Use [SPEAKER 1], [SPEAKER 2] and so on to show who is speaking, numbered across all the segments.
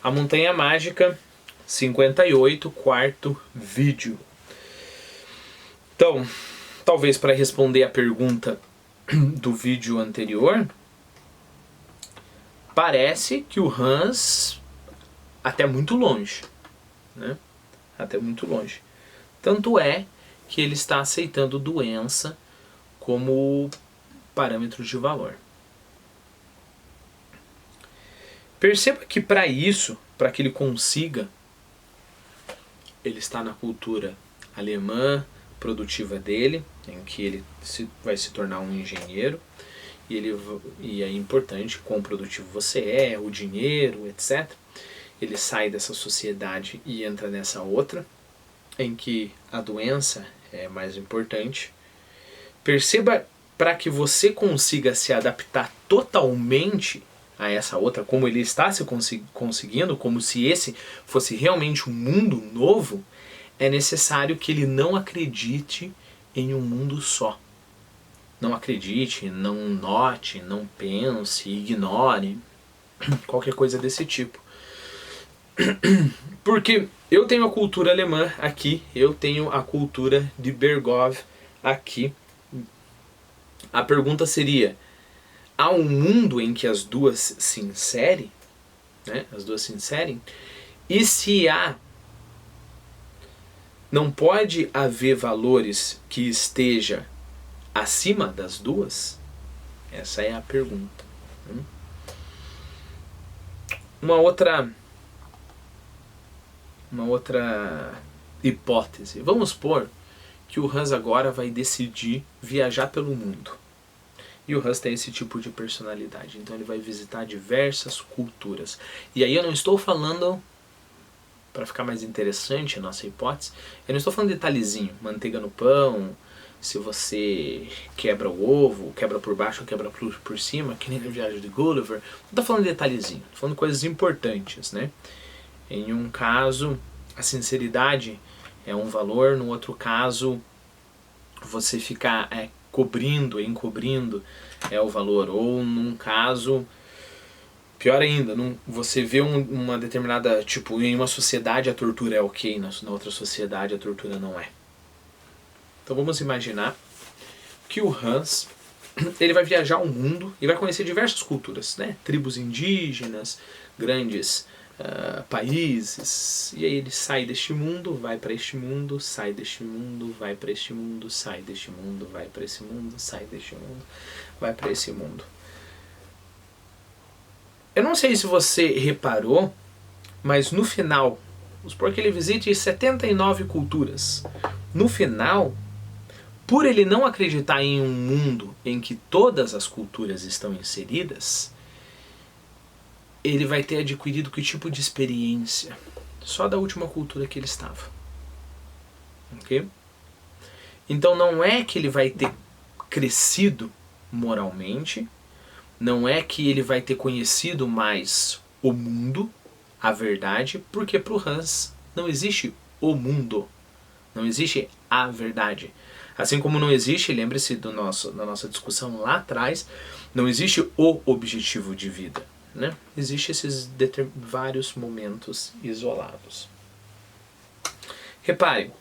[SPEAKER 1] A Montanha Mágica 58, quarto vídeo. Então, talvez para responder a pergunta do vídeo anterior, parece que o Hans até muito longe, né? Até muito longe. Tanto é que ele está aceitando doença como parâmetro de valor. Perceba que para isso, para que ele consiga, ele está na cultura alemã produtiva dele, em que ele vai se tornar um engenheiro, e é importante quão produtivo você é, o dinheiro, etc. Ele sai dessa sociedade e entra nessa outra, em que a doença é mais importante. Perceba, para que você consiga se adaptar totalmente a essa outra, como ele está se conseguindo, como se esse fosse realmente um mundo novo, é necessário que ele não acredite em um mundo só. Não acredite, não note, não pense, ignore, qualquer coisa desse tipo. Porque eu tenho a cultura alemã aqui, eu tenho a cultura de Berghof aqui. A pergunta seria: há um mundo em que as duas se inserem? Né? As duas se inserem? E se há, não pode haver valores que esteja acima das duas? Essa é a pergunta. Uma outra hipótese. Vamos supor que o Hans agora vai decidir viajar pelo mundo. E o Hans tem esse tipo de personalidade. Então ele vai visitar diversas culturas. E aí eu não estou falando, para ficar mais interessante a nossa hipótese, eu não estou falando de detalhezinho, manteiga no pão, se você quebra o ovo, quebra por baixo ou quebra por cima, que nem na viagem de Gulliver. Não estou falando de detalhezinho, estou falando de coisas importantes, né? Em um caso, a sinceridade é um valor, no outro caso, você ficar encobrindo é o valor. Ou num caso, pior ainda, você vê uma determinada, tipo, em uma sociedade a tortura é ok, na outra sociedade a tortura não é. Então vamos imaginar que o Hans, ele vai viajar ao mundo e vai conhecer diversas culturas, né? Tribos indígenas, grandes países, e aí ele sai deste mundo, vai para este mundo, sai deste mundo, vai para este mundo, sai deste mundo, vai para esse mundo, sai deste mundo, vai para esse mundo. Eu não sei se você reparou, mas no final, vamos supor que ele visite 79 culturas. No final, por ele não acreditar em um mundo em que todas as culturas estão inseridas, ele vai ter adquirido que tipo de experiência? Só da última cultura que ele estava. Ok? Então não é que ele vai ter crescido moralmente, não é que ele vai ter conhecido mais o mundo, a verdade, porque para o Hans não existe o mundo, não existe a verdade. Assim como não existe, lembre-se da nossa discussão lá atrás, não existe o objetivo de vida. Né? Existem esses vários momentos isolados. Repare,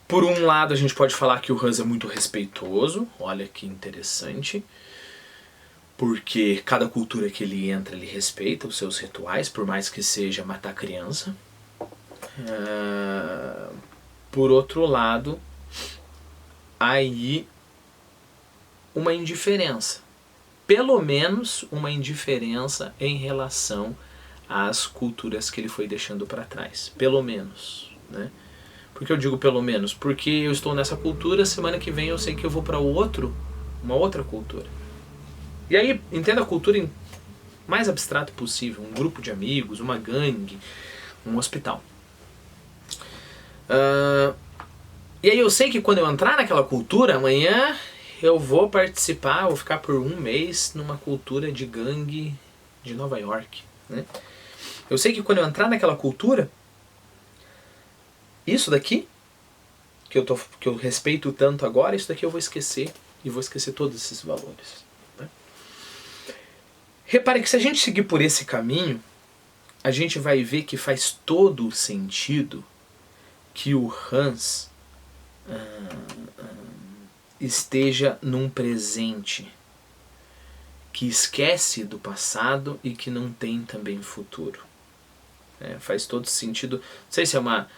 [SPEAKER 1] por um lado a gente pode falar que o Hans é muito respeitoso, olha que interessante, porque cada cultura que ele entra, ele respeita os seus rituais, por mais que seja matar criança. Por outro lado, há aí uma indiferença. Pelo menos uma indiferença em relação às culturas que ele foi deixando para trás. Pelo menos, né? Por que eu digo pelo menos? Porque eu estou nessa cultura, semana que vem eu sei que eu vou para uma outra cultura. E aí, entenda a cultura mais abstrato possível. Um grupo de amigos, uma gangue, um hospital. E aí eu sei que quando eu entrar naquela cultura, amanhã eu vou participar, vou ficar por um mês numa cultura de gangue de Nova York. Né? Eu sei que quando eu entrar naquela cultura, isso daqui, que eu respeito tanto agora, isso daqui eu vou esquecer. E vou esquecer todos esses valores. Né? Repare que se a gente seguir por esse caminho, a gente vai ver que faz todo o sentido que o Hans esteja num presente que esquece do passado e que não tem também futuro. Faz todo sentido. Não sei se é uma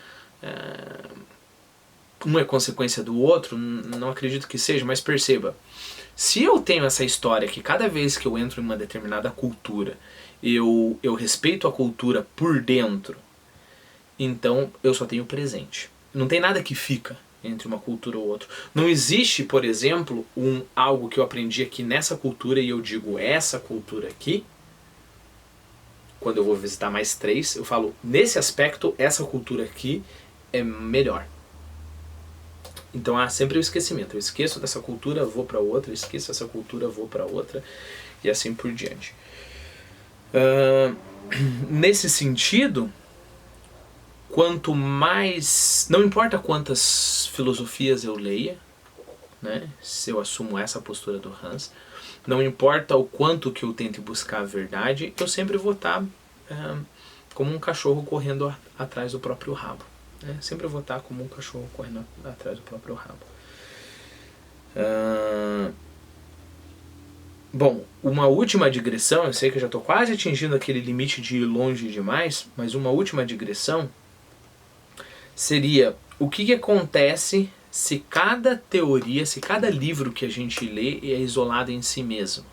[SPEAKER 1] é consequência do outro, não acredito que seja, mas perceba, se eu tenho essa história que cada vez que eu entro em uma determinada cultura, eu respeito a cultura por dentro, então eu só tenho presente. Não tem nada que fica entre uma cultura ou outra. Não existe, por exemplo, algo que eu aprendi aqui nessa cultura e eu digo essa cultura aqui, quando eu vou visitar mais 3, eu falo, nesse aspecto, essa cultura aqui é melhor. Então há sempre o esquecimento. Eu esqueço dessa cultura, vou para outra, eu esqueço dessa cultura, vou para outra, e assim por diante. Nesse sentido, quanto mais... Não importa quantas filosofias eu leia, né, se eu assumo essa postura do Hans, não importa o quanto que eu tente buscar a verdade, eu sempre vou estar como um cachorro correndo atrás do próprio rabo. Sempre vou estar como um cachorro correndo atrás do próprio rabo. Bom, uma última digressão, eu sei que eu já estou quase atingindo aquele limite de ir longe demais, mas uma última digressão seria o que acontece se cada teoria, se cada livro que a gente lê é isolado em si mesmo.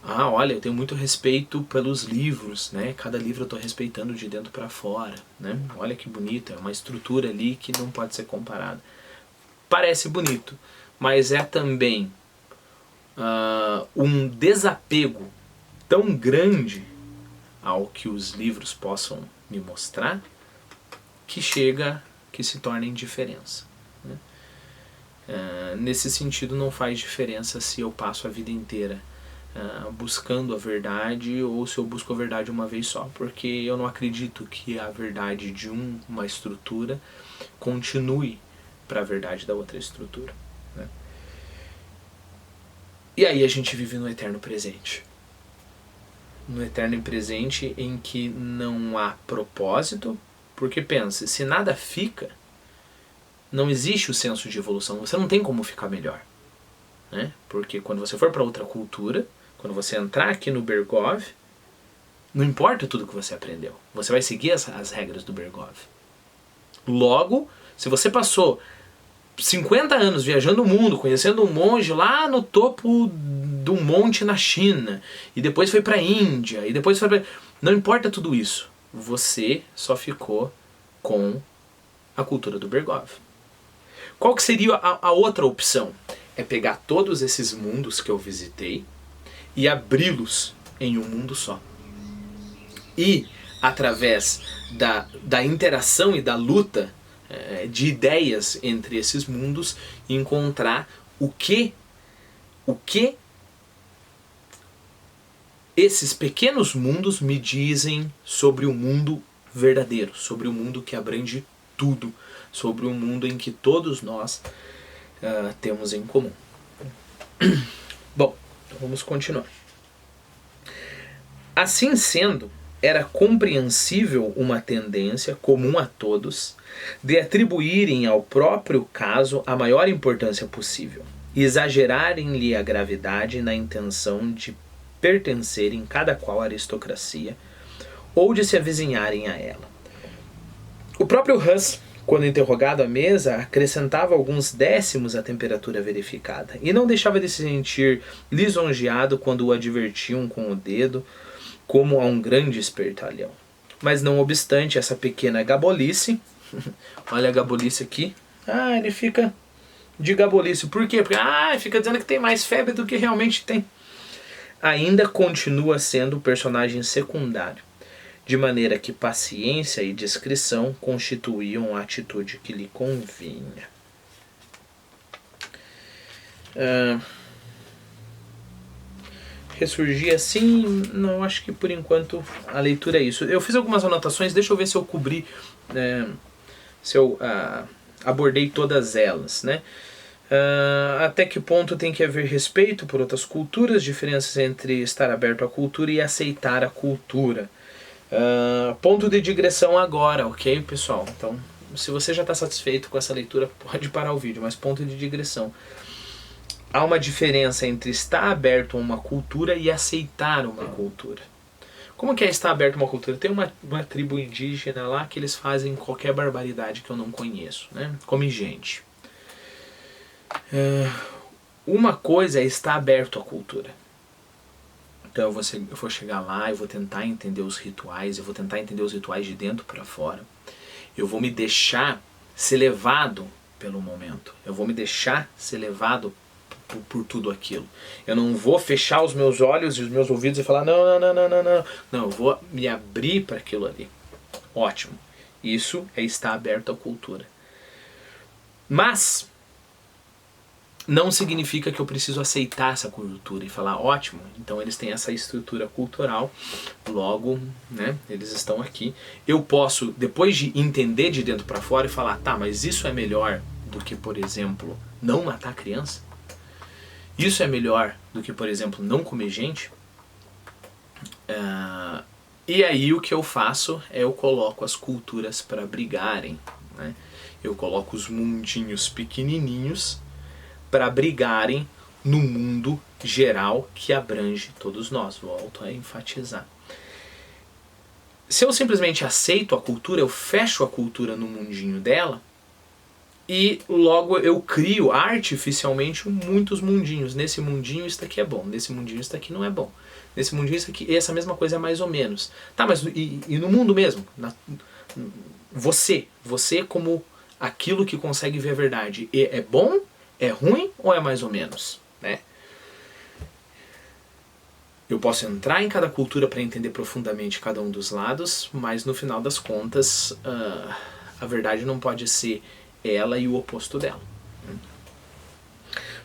[SPEAKER 1] Olha, eu tenho muito respeito pelos livros, né? Cada livro eu estou respeitando de dentro para fora, né? Olha que bonito, é uma estrutura ali que não pode ser comparada. Parece bonito, mas é também um desapego tão grande ao que os livros possam me mostrar que se torna indiferença. Né? Nesse sentido, não faz diferença se eu passo a vida inteira buscando a verdade ou se eu busco a verdade uma vez só, porque eu não acredito que a verdade de uma estrutura continue para a verdade da outra estrutura. Né? E aí a gente vive no eterno presente. No eterno presente em que não há propósito, porque pense, se nada fica, não existe o senso de evolução, você não tem como ficar melhor. Né? Porque quando você for para outra cultura, quando você entrar aqui no Bergov, não importa tudo que você aprendeu, você vai seguir as regras do Bergov. Logo, se você passou 50 anos viajando o mundo, conhecendo um monge lá no topo de um monte na China, e depois foi para a Índia, e depois foi para... Não importa tudo isso, você só ficou com a cultura do Bergov. Qual que seria a outra opção? É pegar todos esses mundos que eu visitei e abri-los em um mundo só. E, através da interação e da luta de ideias entre esses mundos, encontrar o que esses pequenos mundos me dizem sobre o mundo verdadeiro, sobre o mundo que abrange tudo, sobre o mundo em que todos nós temos em comum. Bom, então vamos continuar. Assim sendo, era compreensível uma tendência comum a todos de atribuírem ao próprio caso a maior importância possível e exagerarem-lhe a gravidade na intenção de pertencerem cada qual à aristocracia ou de se avizinharem a ela. O próprio Hus, quando interrogado à mesa, acrescentava alguns décimos à temperatura verificada e não deixava de se sentir lisonjeado quando o advertiam com o dedo como a um grande espertalhão. Mas não obstante essa pequena gabolice, olha a gabolice aqui, ele fica de gabolice. Por quê? Porque fica dizendo que tem mais febre do que realmente tem. Ainda continua sendo o personagem secundário, de maneira que paciência e discrição constituíam a atitude que lhe convinha. Ressurgir assim, não, acho que por enquanto a leitura é isso. Eu fiz algumas anotações, deixa eu ver se eu cobri, se eu abordei todas elas, né? Até que ponto tem que haver respeito por outras culturas, diferenças entre estar aberto à cultura e aceitar a cultura. Ponto de digressão agora, ok, pessoal? Então, se você já está satisfeito com essa leitura, pode parar o vídeo, mas ponto de digressão. Há uma diferença entre estar aberto a uma cultura e aceitar uma cultura. Como que é estar aberto a uma cultura? Tem uma tribo indígena lá que eles fazem qualquer barbaridade que eu não conheço, né? Comem gente. Uma coisa é estar aberto à cultura. Então eu vou chegar lá, eu vou tentar entender os rituais, eu vou tentar entender os rituais de dentro para fora. Eu vou me deixar ser levado pelo momento. Eu vou me deixar ser levado por tudo aquilo. Eu não vou fechar os meus olhos e os meus ouvidos e falar não. Não, eu vou me abrir para aquilo ali. Ótimo. Isso é estar aberto à cultura. Mas não significa que eu preciso aceitar essa cultura e falar, ótimo, então eles têm essa estrutura cultural, logo, né, eles estão aqui. Eu posso, depois de entender de dentro para fora e falar, tá, mas isso é melhor do que, por exemplo, não matar criança? Isso é melhor do que, por exemplo, não comer gente? E aí o que eu faço é eu coloco as culturas para brigarem, né? Eu coloco os mundinhos pequenininhos para brigarem no mundo geral que abrange todos nós. Volto a enfatizar. Se eu simplesmente aceito a cultura, eu fecho a cultura no mundinho dela e logo eu crio artificialmente muitos mundinhos. Nesse mundinho isso aqui é bom, nesse mundinho isso aqui não é bom. Nesse mundinho isso aqui, essa mesma coisa é mais ou menos. Tá, mas e no mundo mesmo? Você como aquilo que consegue ver a verdade, é bom? É ruim ou é mais ou menos, né? Eu posso entrar em cada cultura para entender profundamente cada um dos lados, mas no final das contas, a verdade não pode ser ela e o oposto dela.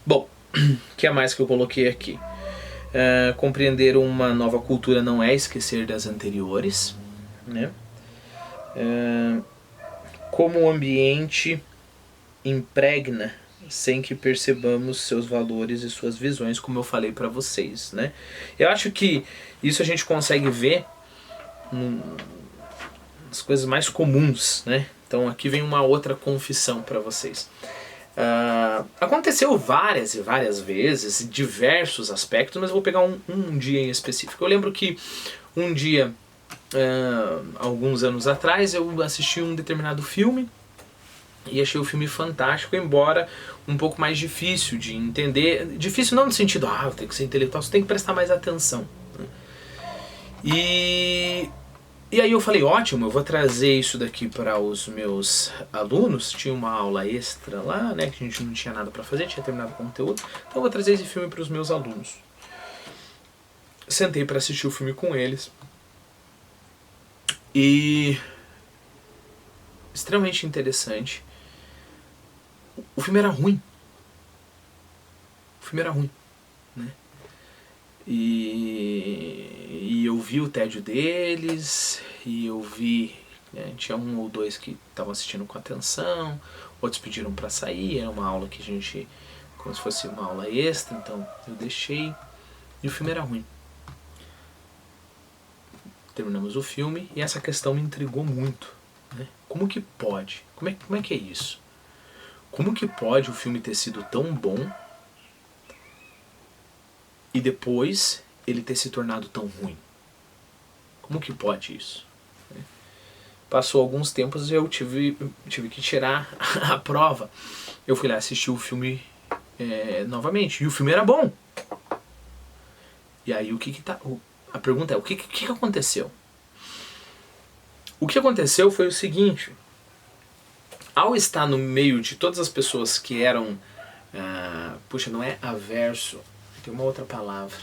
[SPEAKER 1] Bom, o que é mais que eu coloquei aqui? Compreender uma nova cultura não é esquecer das anteriores, né? Como o ambiente impregna sem que percebamos seus valores e suas visões, como eu falei para vocês, né? Eu acho que isso a gente consegue ver nas coisas mais comuns, né? Então aqui vem uma outra confissão para vocês. Aconteceu várias e várias vezes, em diversos aspectos, mas eu vou pegar um dia em específico. Eu lembro que um dia, alguns anos atrás, eu assisti um determinado filme e achei o filme fantástico, embora um pouco mais difícil de entender. Difícil não no sentido, tem que ser intelectual, você tem que prestar mais atenção. E aí eu falei, ótimo, eu vou trazer isso daqui para os meus alunos. Tinha uma aula extra lá, né, que a gente não tinha nada para fazer, tinha terminado o conteúdo. Então eu vou trazer esse filme para os meus alunos. Sentei para assistir o filme com eles. E extremamente interessante. O filme era ruim. O filme era ruim, né? E eu vi o tédio deles, e eu vi, né, tinha um ou dois que estavam assistindo com atenção, outros pediram para sair, era uma aula que a gente, como se fosse uma aula extra, então eu deixei, e o filme era ruim. Terminamos o filme e essa questão me intrigou muito, né? Como que pode? Como é que é isso? Como que pode o filme ter sido tão bom e depois ele ter se tornado tão ruim? Como que pode isso? Passou alguns tempos e eu tive que tirar a prova. Eu fui lá assistir o filme novamente, e o filme era bom. E aí a pergunta é, o que aconteceu? O que aconteceu foi o seguinte: ao estar no meio de todas as pessoas que eram, não é averso, tem uma outra palavra.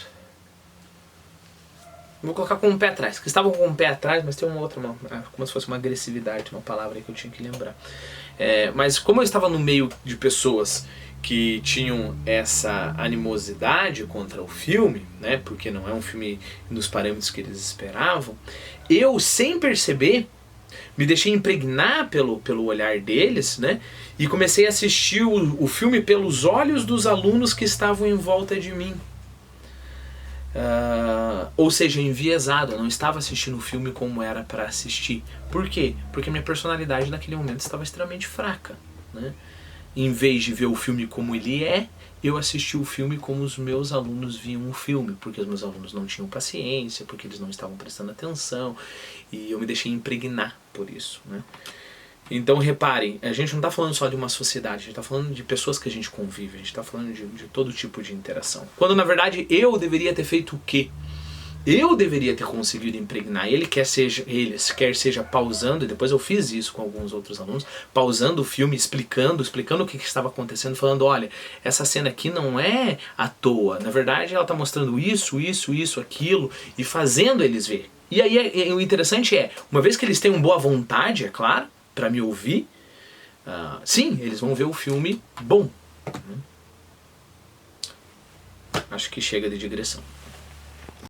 [SPEAKER 1] Vou colocar com o pé atrás, que estavam com o pé atrás, mas tem uma outra, como se fosse uma agressividade, uma palavra que eu tinha que lembrar. Mas como eu estava no meio de pessoas que tinham essa animosidade contra o filme, né, porque não é um filme nos parâmetros que eles esperavam, eu, sem perceber, me deixei impregnar pelo olhar deles, né, e comecei a assistir o filme pelos olhos dos alunos que estavam em volta de mim. ou seja, enviesado. Eu não estava assistindo o filme como era para assistir. Por quê? Porque minha personalidade naquele momento estava extremamente fraca, né? Em vez de ver o filme como ele é, eu assisti o filme como os meus alunos viam o filme, porque os meus alunos não tinham paciência, porque eles não estavam prestando atenção, e eu me deixei impregnar por isso, né? Então reparem, a gente não está falando só de uma sociedade, a gente está falando de pessoas que a gente convive, a gente está falando de todo tipo de interação. Quando na verdade eu deveria ter feito o quê? Eu deveria ter conseguido impregnar ele, quer seja pausando, e depois eu fiz isso com alguns outros alunos, pausando o filme, explicando o que estava acontecendo, falando, olha, essa cena aqui não é à toa, na verdade ela está mostrando isso, aquilo, e fazendo eles ver. E aí o interessante é, uma vez que eles tenham boa vontade, é claro, para me ouvir, sim, eles vão ver o filme bom. Acho que chega de digressão.